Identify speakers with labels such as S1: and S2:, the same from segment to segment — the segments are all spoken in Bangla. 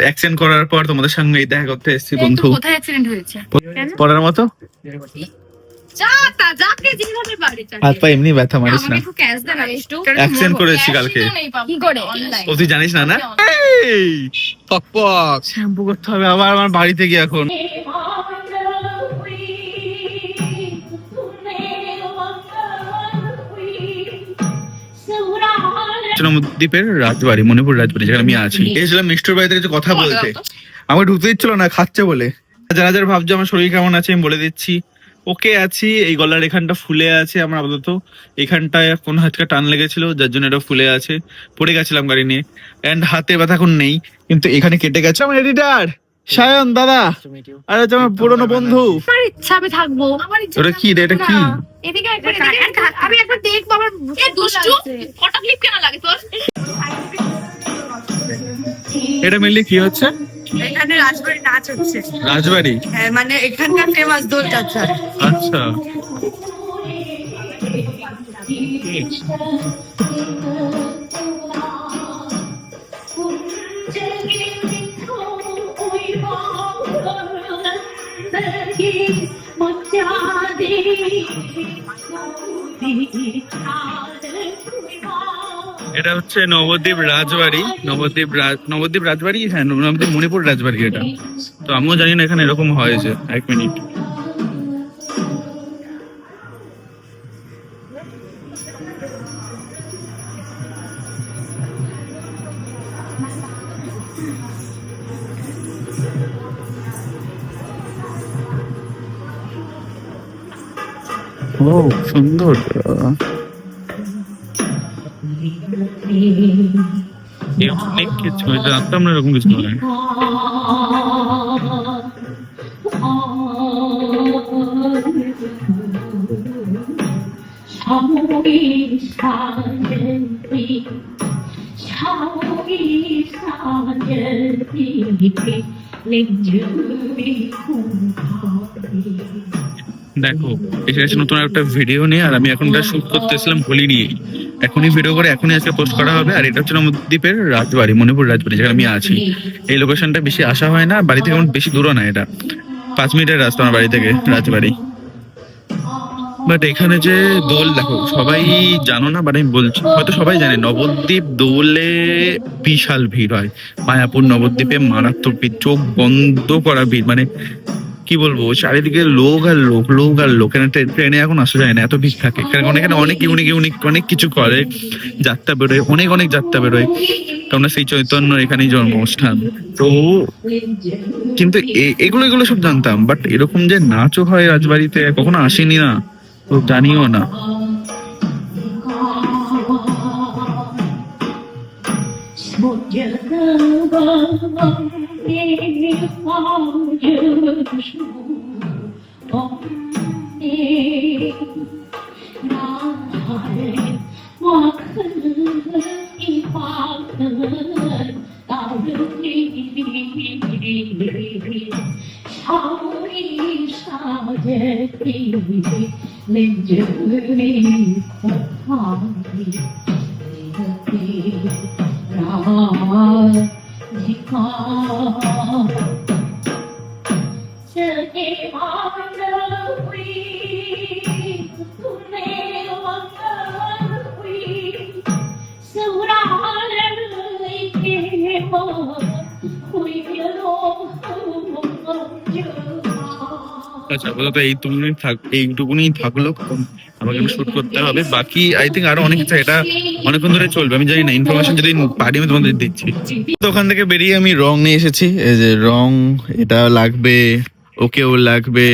S1: অ্যাক্সিডেন্ট করার পর তোমাদের সঙ্গে দেখা করতে এসেছি বন্ধু।
S2: কোথায় অ্যাক্সিডেন্ট হয়েছে?
S1: পড়ার মতো হাত পা এমনি ব্যথা মারিস না। অ্যাক্সিডেন্ট করেছি কালকে।
S2: কি করে? অনলাইন।
S1: ও তুই জানিস না? না শ্যাম্পু করতে হবে আবার আমার বাড়িতে গিয়ে এখন। নবদ্বীপের রাজবাড়ি, মণিপুর রাজবাড়ি, যেখানে আমি আছি। এসেছিলাম মিষ্টুর বাড়িতে কিছু কথা বলতে, আমাকে ঢুকতে দিচ্ছিল না, খাচ্ছে বলে। যারা যারা ভাবছে আমার শরীর কেমন আছে আমি বলে দিচ্ছি, ওকে আছি। এই গলার এখানটা ফুলে আছে আমার আপাতত, এখানটায় কোন হাতটা টান লেগেছিল যার জন্য এটা ফুলে আছে। পড়ে গেছিলাম গাড়ি নিয়ে, এন্ড হাতে ব্যথা এখন নেই, কিন্তু এখানে কেটে গেছে। আমার এডিটার সায়ন দাদা, আর হচ্ছে আমার পুরনো বন্ধু।
S2: আমার ইচ্ছা আমি থাকবো, আমার ইচ্ছা।
S1: ওটা কি রে? এটা কি?
S2: এদিকে একবার আমি একবার দেখবো আমার দুষ্টু ফটো ক্লিপ কেন লাগে তোর?
S1: এটা মেনলি কি হচ্ছে?
S2: এখানে রাজবাড়ি নাচ হচ্ছে।
S1: রাজবাড়ি?
S2: হ্যাঁ, মানে এখানকার ফেমাস দোল চাচা।
S1: আচ্ছা, এটা হচ্ছে নবদ্বীপ রাজবাড়ি। নবদ্বীপ রাজবাড়ি, হ্যাঁ নবদ্বীপ মণিপুর রাজবাড়ি এটা। তো আমিও জানি না এখানে এরকম হয়েছে। এক মিনিট, ও সুন্দর। অনেক কিছু জানতাম না, এরকম কিছু নয়। দেখো, এসে নতুন একটা ভিডিও নিয়ে, আর আমি এখন এটা শুট করতেছিলাম হোলি নিয়ে। এখনই ভিডিও করে এখনই আজকে পোস্ট করা হবে। আর এটা হচ্ছে নবদ্বীপের রাজবাড়ি, মণিপুর রাজবাড়ি, যেখানে আমি আছি। এই লোকেশনটা বেশি আসা হয় না, বাড়ি থেকে আমার বেশি দূরও না, এটা 5 মিনিটের রাস্তা আমার বাড়ি থেকে রাজবাড়ি। বাট এখানে যে দোল, দেখো সবাই জানো না, বাট আমি বলছি, হয়তো সবাই জানে নবদ্বীপ দোলে বিশাল ভিড় হয়। মায়াপুর নবদ্বীপে মারাত্মক ভিড়, চোখ বন্ধ করা ভিড়। মানে কি বলবো, চারিদিকে লোক আর লোক, লোক আর লোক। ট্রেনে এখন আসা যায় না, এত ভিড় থাকে। কারণ এখানে অনেক ইউনিক ইউনিক অনেক কিছু করে, যাত্রা বেরোয়, অনেক অনেক যাত্রা বেরোয়, কারণ সেই চৈতন্য এখানেই জন্মস্থান। তো কিন্তু এগুলো এগুলো সব জানতাম, বাট এরকম যে নাচও হয় রাজবাড়িতে কখনো আসেনি না, তো জানিও না। আচ্ছা, আপাতত এইটুকুনি থাকলো। আমাকে শুট করতে হবে, বাকি আই থিঙ্ক আরো অনেক কিছু, এটা অনেকক্ষণ ধরে চলবে। আমি জানি না, ইনফরমেশন যদি পারি আমি তোমাদের দিচ্ছি। তো ওখান থেকে বেরিয়ে আমি রং নিয়ে এসেছি। এই যে রং, এটা লাগবে, ওকেও লাগবে।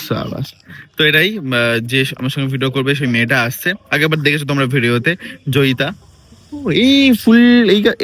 S1: সাবাস। তো এটাই, যে আমার সঙ্গে ভিডিও করবে সেই মেয়েটা আসছে, আগেবার দেখেছো তোমরা ভিডিওতে, জয়িতা। এই ফুল,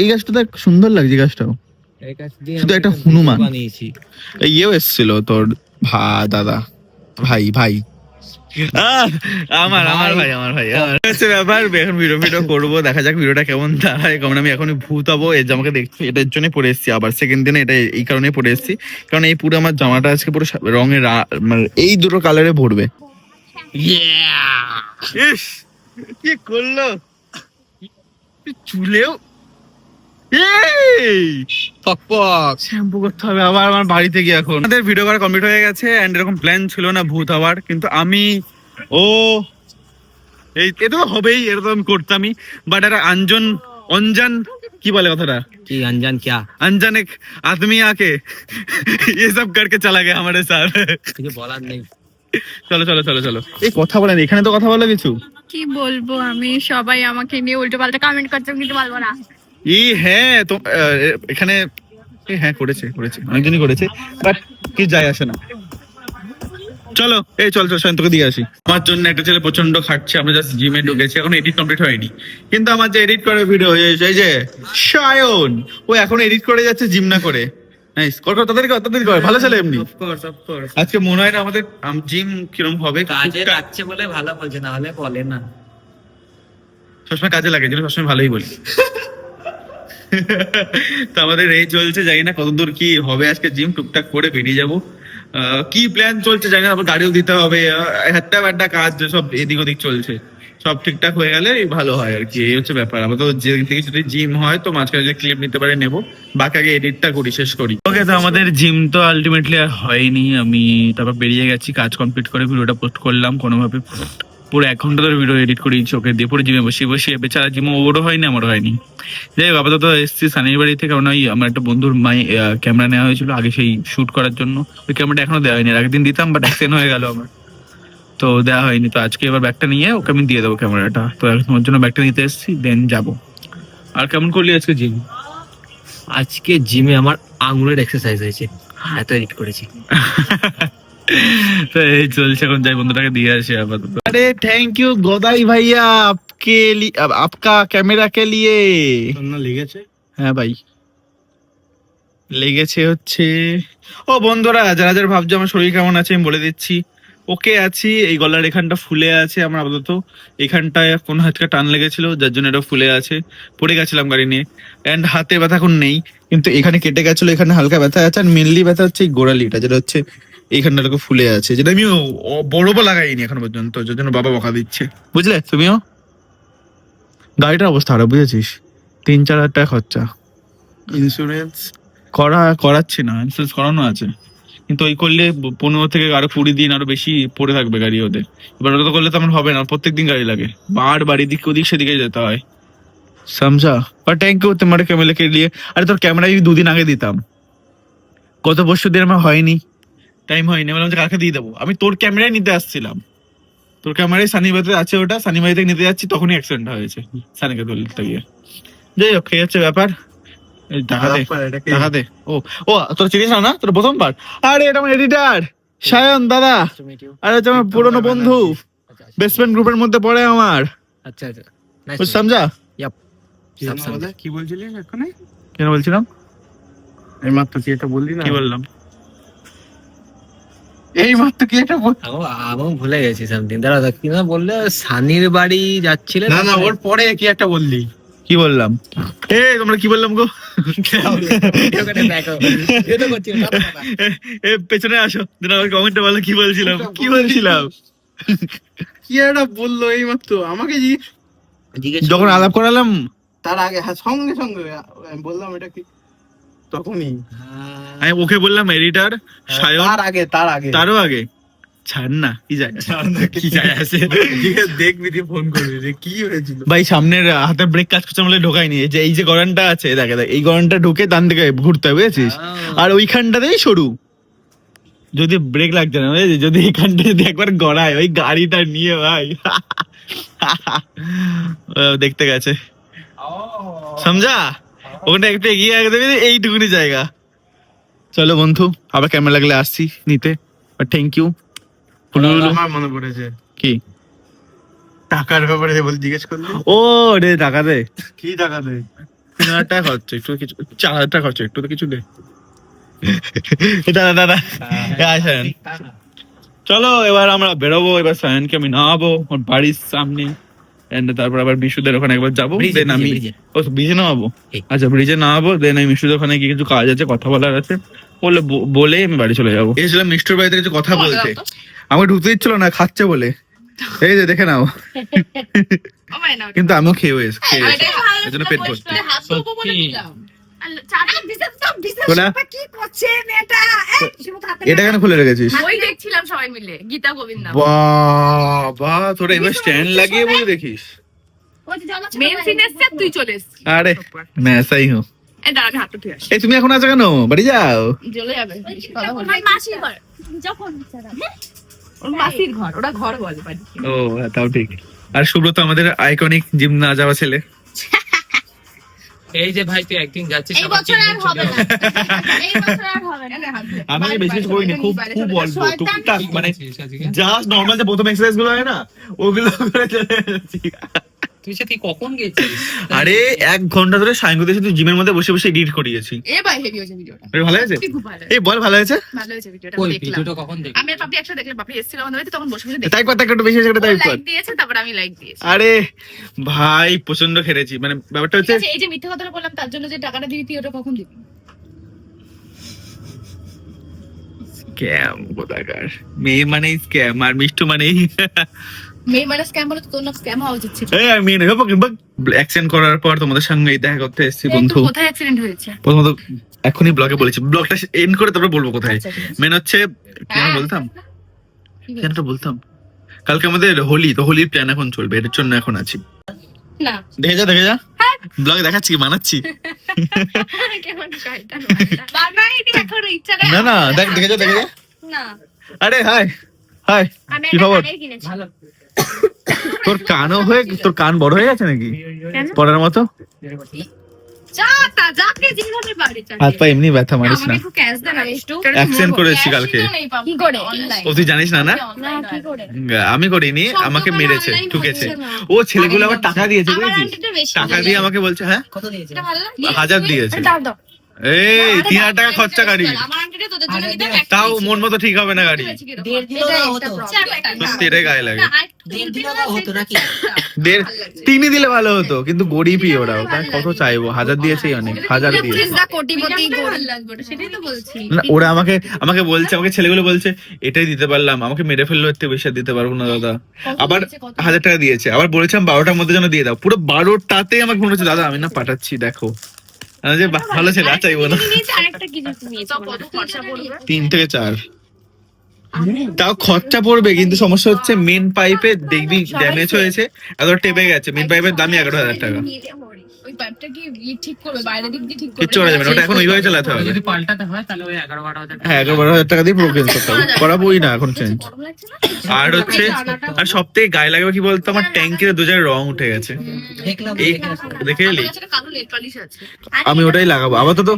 S1: এই গাছটা দেখ, সুন্দর লাগছে গাছটাও। শুধু একটা হনুমান ইয়েও এসেছিল তোর দাদা, ভাই ভাই আমার হচ্ছে ব্যাপার। এখন ভিডিও করবো, দেখা যাক ভিডিওটা কেমন দাঁড়ায়। কারণ আমি এখন ভূত হবো, এই জামাকে দেখছি, এটার জন্য পরে এসেছি আবার সেকেন্ড দিনে। এটা এই কারণে পরে এসেছি, কারণ এই পুরো আমার জামাটা আজকে পুরো রঙের, মানে এই দুটো কালারে ভরবে। কি করলো চুলেও শ্যাম্পু করতে হবে আবার আমার বাড়িতে গিয়ে। এখন আমাদের ভিডিও করা কমপ্লিট হয়ে গেছে এন্ড এরকম প্ল্যান ছিল না ভূত হওয়ার, কিন্তু আমি এটা তো হবেই, এটা তো আমি করতামই, বাট একটা अनजान কি বলে কথাটা,
S3: कि अनजान क्या
S1: अनजान एक आदमी आके ये सब करके चला गया हमारे साथ।
S3: কিছু বলার নেই।
S1: চলো চলো চলো চলো, এই কথা বলেন, এখানে তো কথা বলা কিছু।
S2: কি বলবো আমি, সবাই আমাকে নিয়ে উল্টো পাল্টা কমেন্ট করছে, কিন্তু বলবো না।
S1: হ্যাঁ তো এখানে হ্যাঁ করেছে অনেকজনই করেছে, বাট কি যায় আসে না। চলো চল সায়ন তোকে দিয়ে আসি। আমার জন্য একটা ছেলে প্রচন্ড খাটছে, আমরা জাস্ট জিমে ঢুকেছি, এখন এডিট কমপ্লিট হয়নি, কিন্তু আমার যে এডিট করে ভিডিও হয়ে যাচ্ছে, এই যে সায়ন, ও এখন এডিট করে যাচ্ছে জিম না করে। নাইস, তাড়াতাড়ি কর, ভালো ছেলে এমনি। আজকে মনে হয় না আমাদের জিম কিরম হবে,
S3: কাজে লাগছে বলে ভালো বলছে, না হলে বলে না।
S1: সবসময় কাজে লাগে, যেন সবসময় ভালোই বলি। তো আমাদের এই চলছে, জানি না কতদূর কি হবে আজকে, জিম টুকটাক করে বেরিয়ে যাবো। কি প্ল্যান চলছে জানি না, আবার গাড়িও দিতে হবে, একটা কাজ সব এদিক ওদিক চলছে, সব ঠিকঠাক হয়ে গেলে ভালো হয় আর কি, এই হচ্ছে ব্যাপার। আমরা তো যেদিন থেকে যদি জিম হয় তো মাঝখানে যে ক্লিপ নিতে পারে নেবো, বাকি আগে এডিটটা করি, শেষ করি। ওকে, তো আমাদের জিম তো আলটিমেটলি আর হয়নি, আমি তারপর বেরিয়ে গেছি, কাজ কমপ্লিট করে ভিডিওটা পোস্ট করলাম কোনোভাবে, পুরো 1 ঘন্টা ধরে ভিডিও এডিট করি চোখে দিয়ে, পুরো জিমে বসে বেচারা জিমে ওরও হয়নি আমারও হয়নি। যাই হোক, আপাতত এসেছি সানির বাড়ি থেকে, কারণ ওই আমার একটা বন্ধুর ক্যামেরা নেওয়া হয়েছিল আগে সেই শুট করার জন্য, ওই ক্যামেরাটা এখনো দেওয়া হয়নি, আগের দিন দিতাম বাট অ্যাক্সিডেন্ট হয়ে গেল আমার, তো দেওয়া হয়নি। তো আজকে এবার ব্যাগটা নিয়ে ওকে আমি দিয়ে দেবো ক্যামেরাটা, তো তোমার জন্য ব্যাগটা নিতে এসেছি, দেন যাবো। আর কেমন করলি আজকে জিম?
S3: আজকে জিমে আমার আঙুলের এক্সারসাইজ হয়েছে, এত এডিট করেছি।
S1: তো এই চলছে, এখন যাই বন্ধুটাকে দিয়ে আসি আপাতত। আরে থ্যাংক ইউ গোদাই ভাইয়া, আপকে আপকা ক্যামেরা কে লিয়ে।
S3: লেগেছে?
S1: হ্যাঁ ভাই লেগেছে হচ্ছে। ও বন্ধুরা, যারা যারা ভাবছো আমার শরীর কেমন আছে, আমি বলে দিচ্ছি, ওকে আছি। এই গলার এখানটা ফুলে আছে আমার আপাতত, এখানটায় কোন হাতটা টান লেগেছিল যার জন্য এটা ফুলে আছে, পড়ে গেছিলাম গাড়ি নিয়ে, এন্ড হাতে ব্যথা এখন নেই, কিন্তু এখানে কেটে গেছিল, এখানে হালকা ব্যথা আছে, আর মেনলি ব্যথা হচ্ছে এই গোড়ালিটা, যেটা হচ্ছে এইখানটা ফুলে আছে, যেটা আমি বড়বো লাগাইনি এখন পর্যন্ত, যার জন্য বাবা বকা দিচ্ছে, বুঝলে তুমিও। গাড়িটার অবস্থা খারাপ, বুঝেছিস, 3-4 হাজার টাকা খরচা। ইন্স্যুরেন্স করাচ্ছি না, ইন্স্যুরেন্স করানো আছে, কিন্তু ওই করলে 15 থেকে আরো 20 দিন আরো বেশি পড়ে থাকবে গাড়ি ওদের। এবার ওটা করলে তো আমার হবে না, প্রত্যেকদিন গাড়ি লাগে, বার এদিক ওদিক সেদিকে যেতে হয়, সমঝা। আর থ্যাংক ইউ তোমার ক্যামেরা কে লিয়ে। আরে তোর ক্যামেরা 2 দিন আগে দিতাম, গত পরশু দিন আমার হয়নি, টাইম হয়নি, বললাম যে কাকে দিয়ে দেবো, আমি তোর ক্যামেরাই নিতে আসছিলাম, তোর ক্যামেরায় সানিবাড়িতে আছে, ওটা সানিবাড়ি থেকে নিতে যাচ্ছি, তখনই অ্যাক্সিডেন্ট হয়েছে সানিকে তুলতে গিয়ে। যাই হোক, এই হচ্ছে ব্যাপার। টাকা দে। ও তোর চিনিস না, তোর প্রথমবার। আরে এটা আমার এডিটার সায়ন দাদা, আরে হচ্ছে আমার পুরনো বন্ধু, বেস্ট ফ্রেন্ড গ্রুপের মধ্যে পড়ে আমার,
S3: আচ্ছা আচ্ছা,
S1: বুঝ সমঝা।
S3: কি বলছিলিস এখানে?
S1: কেন বলছিলাম,
S3: এই মাত্র কি এটা বললি না?
S1: কি বললাম, এই মাত্র কি একটা
S3: আমি ভুলে গেছি সামথিং। দাঁড়া, কি না বললে, সানির বাড়ি যাচ্ছিলে?
S1: না ওর পরে কি একটা বললি, কি বললাম, তোমরা কি বললাম গো, পেছনে আসো, কমেন্টে বলো কি বলছিলাম
S4: কি একটা বললো এই মাত্র আমাকে
S1: যখন আলাপ করালাম,
S4: তার আগে, হ্যাঁ সঙ্গে সঙ্গে আমি বললাম এটা কি, তখনই
S1: আমি ওকে বললাম এডিটার সায়ন, তারও আগে ছাড় না, কি যায় আসে,
S4: দেখবি দিয়ে ফোন করবি যে কি হয়েছিল।
S1: ভাই সামনের হাতে ব্রেক কাজ করছে বলে ঢোকায়নি, এই যে গড়ানটা আছে, দেখ এই গড়ানটা ঢুকে ডান দিকে ঘুরতে হবে, বুঝেছিস, আর ওইখানটাতেই সরু, যদি ব্রেক লাগছে না, বুঝেছিস, যদি এইখানটা যদি একবার গড়ায় ওই গাড়িটা নিয়ে ভাই দেখতে গেছে, সমঝা, ওখানটা একটু এগিয়ে দেবে, এইটুকুনি জায়গা। চলো বন্ধু, আবার ক্যামেরা লাগলে আসছি নিতে, থ্যাংক ইউ।
S4: আমার মনে পড়েছে
S1: কি
S4: টাকার ব্যাপারে জিজ্ঞেস করলি,
S1: ও রে টাকা দে,
S4: কি টাকা দে,
S1: 3,000 টাকা খরচ, একটু কিছু 4,000 টাকা খরচ, একটু তো কিছু দে। দাদা সায়ন, চলো এবার আমরা বেরোবো, এবার সায়নকে আমি নামাবো ওর বাড়ির সামনে, তারপর আবার মিশুদের ওখানে একবার যাবো, দেন আমি ব্রিজে নামাবো, আচ্ছা ব্রিজে নামাবো, দেন আমি মিশুদের ওখানে গিয়ে কিছু কাজ আছে, কথা বলার আছে, বলে আমি বাড়ি চলে যাবো। এসেছিলাম মিষ্টুর বাড়িতে কিছু কথা বলতে, আমাকে ঢুকতে দিচ্ছিল না, খাচ্ছে বলে, এই যে দেখে নাও।
S2: ও ভাই না
S1: কিন্তু আমিও খেয়েছি
S2: এটা ভালো
S1: এর জন্য পেট ভর্তি
S2: হাত ধোবো বলে
S3: সত্যি।
S2: দিলাম চাটা বিশেষ তো বিশেষ
S1: কোনা?
S2: কি করছে মেয়েটা
S1: এটা কেন খুলে রেখেছিস
S2: ওই দেখছিলাম সবাই মিলে গীতা গোবিন্দ
S1: বাবা তোরা এবার স্ট্যান্ড লাগিয়ে বলে দেখিস
S2: মেন সিন এসছে তুই চলে এসছিস
S1: আরে मैं ऐसा ही हूँ
S2: এই দাঁড়া আমি হাতটা ধুয়ে আসি
S1: এই তুমি এখন আছো কেন বাড়ি যাও
S2: চলে যাবে
S5: মাসির ঘর যখন ইচ্ছা হবে।
S2: ওর মাসির ঘর ওরা ঘর বলে বাড়ি
S1: ও হ্যাঁ, তাও ঠিক আর সুব্রত আমাদের আইকনিক জিম না যাওয়া ছেলে
S3: এই যে ভাই তুই একদিন যাচ্ছিস
S5: এই
S3: আবার
S5: বছর আর
S3: তিন দিন
S5: হবে
S3: চলে
S5: না
S3: যাবে।
S5: এই বছর আর হবে না
S1: আমি বেশি কিছু করিনি খুব খুব অল্প টুকটাক
S3: কি
S1: মানে
S3: করেছিস আজকে?
S1: জাস্ট নর্মাল যে প্রথম এক্সারসাইজ গুলো হয় না ওগুলো করে চলে যাচ্ছি
S3: তুই সে তুই কখন গেছিস
S1: আরে 1 ঘন্টা ধরে সায়ঙ্কদের সাথে জিমের মধ্যে বসে বসে এডিট করিয়েছি
S2: এ ভাই হেভি হয়েছে ভিডিওটা
S1: আরে ভালো হয়েছে
S2: খুব ভালো
S1: এই বল ভালো হয়েছে
S2: ভালো হয়েছে ভিডিওটা
S3: ওই
S2: দেখলাম
S3: ভিডিওটা কখন দেখলি
S2: আমি আর পাপড়ি একসাথে দেখলাম পাপড়ি এসেছিল আমাদের বাড়িতে তখন বসে বসে দেখলাম
S1: তাই কথা একটু বেশি হয়েছে একটা তাই কর
S2: লাইক দিয়েছে তারপর আমি লাইক দিয়েছি
S1: আরে ভাই প্রচন্ড খেলেছি মানে ব্যাপারটা হচ্ছে
S2: এই যে মিথ্যা কথাটা বললাম তার জন্য যে টাকাটা দিবি তুই ওটা কখন দিবি
S1: স্ক্যাম কোথাকার মেয়ে মানে স্ক্যাম আর মিষ্টু মানে
S2: মেয়ে মানে স্ক্যাম বলে তো তোর না স্ক্যাম হওয়া উচিত ছিল
S1: এই আমি মেয়ে নেবো কিন্তু অ্যাকশন করার পর তোমাদের সঙ্গে দেখা করতে এসেছি
S2: এই
S1: বন্ধু
S2: তো কোথায় অ্যাক্সিডেন্ট হয়েছে
S1: প্রথমত এখনই ব্লগে বলেছি ব্লগটা এন্ড করে তারপরে বলবো কোথায়
S2: আচ্ছা, ঠিক আছে।
S1: মেন হচ্ছে কি যেন
S2: হ্যাঁ।
S1: বলতাম
S2: কি
S1: কেন বলতাম কালকে আমাদের হোলি তো হোলির প্ল্যান এখন চলবে এটার জন্য এখন আছি
S2: না
S1: দেখে যা ব্লগে দেখাচ্ছি কি বানাচ্ছি
S2: কেমন শয়তান বাবা এটি এখন ইচ্ছা করে
S1: না দেখে যা
S5: না
S1: আরে হাই হাই
S5: আমি
S1: কি
S5: একটা
S1: খবর
S5: কানের কিনেছি
S3: ভালো
S1: তোর কানও হয়ে তোর কান বড় হয়ে গেছে নাকি
S2: কেন?
S1: পড়ার মতো
S2: যা তা যাকে যেভাবে বাড়ি চলে
S1: হাত পা এমনি ব্যথা মারিস না
S2: আমাকে একটু ক্যাশ দে না একটু
S1: অ্যাকসেন্ট করেছি কালকে
S5: কি করে?
S2: অনলাইন
S1: ও তুই জানিস না না
S5: না কি করে
S1: আমি করিনি
S2: সব
S1: আমাকে
S2: দোকানে
S1: মেরেছে
S2: online
S1: ঠুকেছে
S2: হচ্ছে না।
S1: ও ছেলেগুলো আবার টাকা দিয়েছে
S5: আমার
S1: বুঝেছিস
S5: আন্টিটা বেশি
S1: টাকা দিয়ে আমাকে বলছে হ্যাঁ
S3: কত দিয়েছিস
S2: এটা ভালো লাগে
S1: 1000 দিয়েছে
S5: দাও দাও
S1: এই 3000 টাকা খরচা গাড়ি
S2: আমার আন্টিটা তোদের জন্য
S3: আরে
S2: নিতাম
S3: দেখ,
S2: একটা
S1: তাও
S2: দিয়েছি।
S1: মন মতো ঠিক হবে না গাড়ি
S3: দেড় দিলেও
S5: এটাই
S3: না
S5: একটা
S3: হতো
S5: problem।
S1: সত্যি এটাই গায়ে লাগে
S2: না, আরেকটু
S3: দেড়
S2: দিবি
S3: দিলেও
S2: না,
S3: না হতো নাকি
S1: দেড় তিনই দিলে ভালো হতো কিন্তু গরিবই ওরাও তাই কত চাইবো 1000 দিয়েছেই অনেক 1000 দিয়েছে
S5: Please দা কোটিপতি
S2: বিরিয়ানিটা
S5: গরিব।
S2: ভালো লাগবে ওটা, সেটাই তো বলছি
S1: না ওরা আমাকে বলছে আমাকে ছেলেগুলো বলছে এটাই দিতে পারলাম আমাকে মেরে ফেললো এর থেকে বেশি আর দিতে পারবো না দাদা আবার
S2: দিয়েছে, কত?
S1: 1000 টাকা দিয়েছে আবার বলেছিলাম 12টার মধ্যে যেন দিয়ে দাও পুরো 12টাতে আমাকে মনে হচ্ছে দাদা আমি না পাঠাচ্ছি দেখো আমি যে বাহ, ভালো ছেলে আর চাইবো না
S5: নিয়েছি, আরেকটা কি জিনিস নিয়েছি
S2: তো
S5: মনে
S2: কত
S5: হয়।
S2: খরচা পড়বে
S1: 3 থেকে 4 তাও খরচা পড়বে কিন্তু সমস্যা হচ্ছে মেন পাইপে দেখবি ড্যামেজ হয়েছে এত টেপে গেছে মেন পাইপের দামই 11,000 টাকা
S2: ওই পাইপটা কি ঠিক করবে বাইরে দিক দিয়ে ঠিক করবে
S1: কিচ্ছু করা যাবে না ওটা এখন ওইভাবে চালাতে হবে
S3: যদি পাল্টাতে হয় তাহলে ওই 11-12 হাজার
S1: হ্যাঁ 11,000 টাকা দিয়ে পুরো চেঞ্জ করতে হবে করাবোই না এখন চেঞ্জ
S2: গরম লাগছে না
S1: আর হচ্ছে আর সব থেকে গায়ে লাগবে কি বলতো আমার ট্যাঙ্কের দু জায়গায় রং উঠে গেছে
S3: দেখলাম
S1: এই দেখে এলি
S2: আমার কাছে একটা কালো নেল পালিশ আছে
S1: আমি ওটাই লাগাবো আপাতত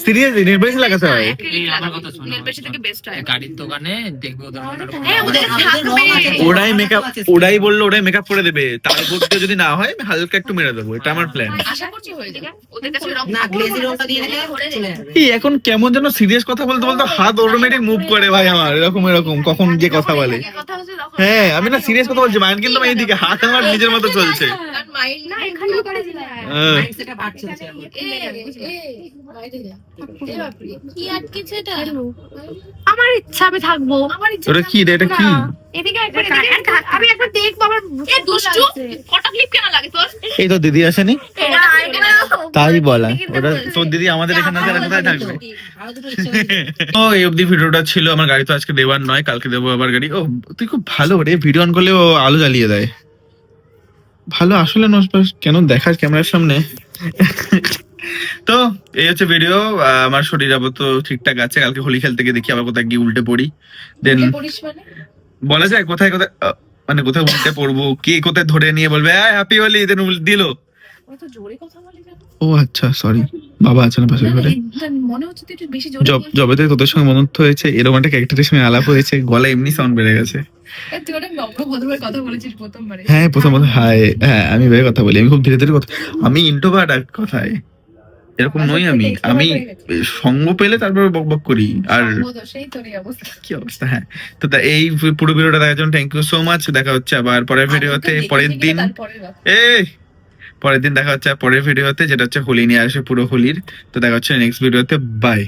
S1: সিরিয়াসলি নির্বাচন লাগাতে হয়
S3: এই আমার কথা শোনো
S2: নেল পালিশ থেকে বেস্ট হয়
S3: গাড়ির দোকানে দেখবে ওদের মনে হয়
S2: হ্যাঁ, ওদের
S3: আমাদের রং আছে।
S1: ওরাই মেকআপ ওরাই বললো ওরাই মেকআপ করে দেবে তার মধ্যে যদি না হয় আমি হালকা একটু মেরে দেবো এটা আমার প্ল্যান
S2: আশা করছি হয়ে যাবে ওদের কাছে রং
S3: না গ্লেজি রংটা দিয়ে দিলে চলে যাবে
S1: এই এখন কেমন যেন সিরিয়াস কথা বলতে বলতে হাত অটোমেটিক মুভ করে ভাই আমার এরকম কখন যে কথা বলে
S2: কথা হচ্ছে তখন
S1: হ্যাঁ আমি না সিরিয়াস কথা বলছি মাইন্ড কিন্তু আমার এইদিকে হাত আমার নিজের মতো চলছে
S2: কারণ মাইন্ড না
S5: এখানে করে দিলে
S1: হ্যাঁ।
S3: সেটা বাড়ছে এখন
S5: কি আটকেছে এটা
S2: আমার ইচ্ছা আমি থাকবো আমার ইচ্ছা
S1: ওটা কি রে এটা কি
S5: এদিকে একবার
S2: আমি একবার দেখবো আমার এ দুষ্টু ফটো ক্লিপ কেন লাগে তোর
S1: এই তো দিদি আসেনি
S5: এটা
S1: তাই বলা ওটা তোর দিদি আমাদের এখানে আছে আর কোথায় থাকবে
S3: আরো দুটো ইচ্ছে
S1: ও এই অবধি ভিডিওটা ছিল আমার গাড়ি তো আজকে দেওয়ার নয় কালকে দেবো আবার গাড়ি ও তুই খুব ভালো রে ভিডিও অন করলে ও আলো জ্বালিয়ে দেয় ভালো আসলে নসবাস কেন দেখাস ক্যামেরার সামনে তো এই হচ্ছে ভিডিও আমার শরীর আপাতত ঠিকঠাক আছে কালকে হোলি খেলতে গিয়ে দেখি আবার কোথায় গিয়ে উল্টে পড়ি দেন
S2: পড়িস মানে
S1: বলা যায় কোথায় কোথায় মানে কোথায় উল্টে পড়বো কে কোথায় ধরে নিয়ে বলবে হ্যাপি হোলি দেন দিল
S2: ও তো জোরে কথা বলে কেন
S1: ও আচ্ছা সরি বাবা আছে না পাশের ঘরে
S2: মনে হচ্ছে তুই একটু বেশি জোরে
S1: জবে থেকে তোদের সঙ্গে মনত্ব হয়েছে এরকম একটা ক্যারেক্টারের সঙ্গে আলাপ হয়েছে গলা এমনি সাউন্ড বেড়ে গেছে
S2: তুই ওটা নম্র প্রথমে কথা বলেছিস প্রথমবারে
S1: হ্যাঁ প্রথমত হ্যাঁ আমি ভাই কথা বলি আমি খুব ধীরে ধীরে কথা আমি ইন্ট্রোভার্ট এক কথায় এরকম নই আমি সঙ্গ পেলে তারপর বকবক করি আর
S2: সেই তোরই অবস্থা
S1: কি অবস্থা হ্যাঁ তো এই পুরো ভিডিওটা দেখার জন্য থ্যাংক ইউ সো মাচ দেখা হচ্ছে আবার পরের ভিডিওতে পরের দিন পরের দিন দেখা হচ্ছে পরের ভিডিওতে যেটা হচ্ছে হোলি নিয়ে আসে পুরো হোলির তো দেখা হচ্ছে নেক্সট ভিডিওতে বাই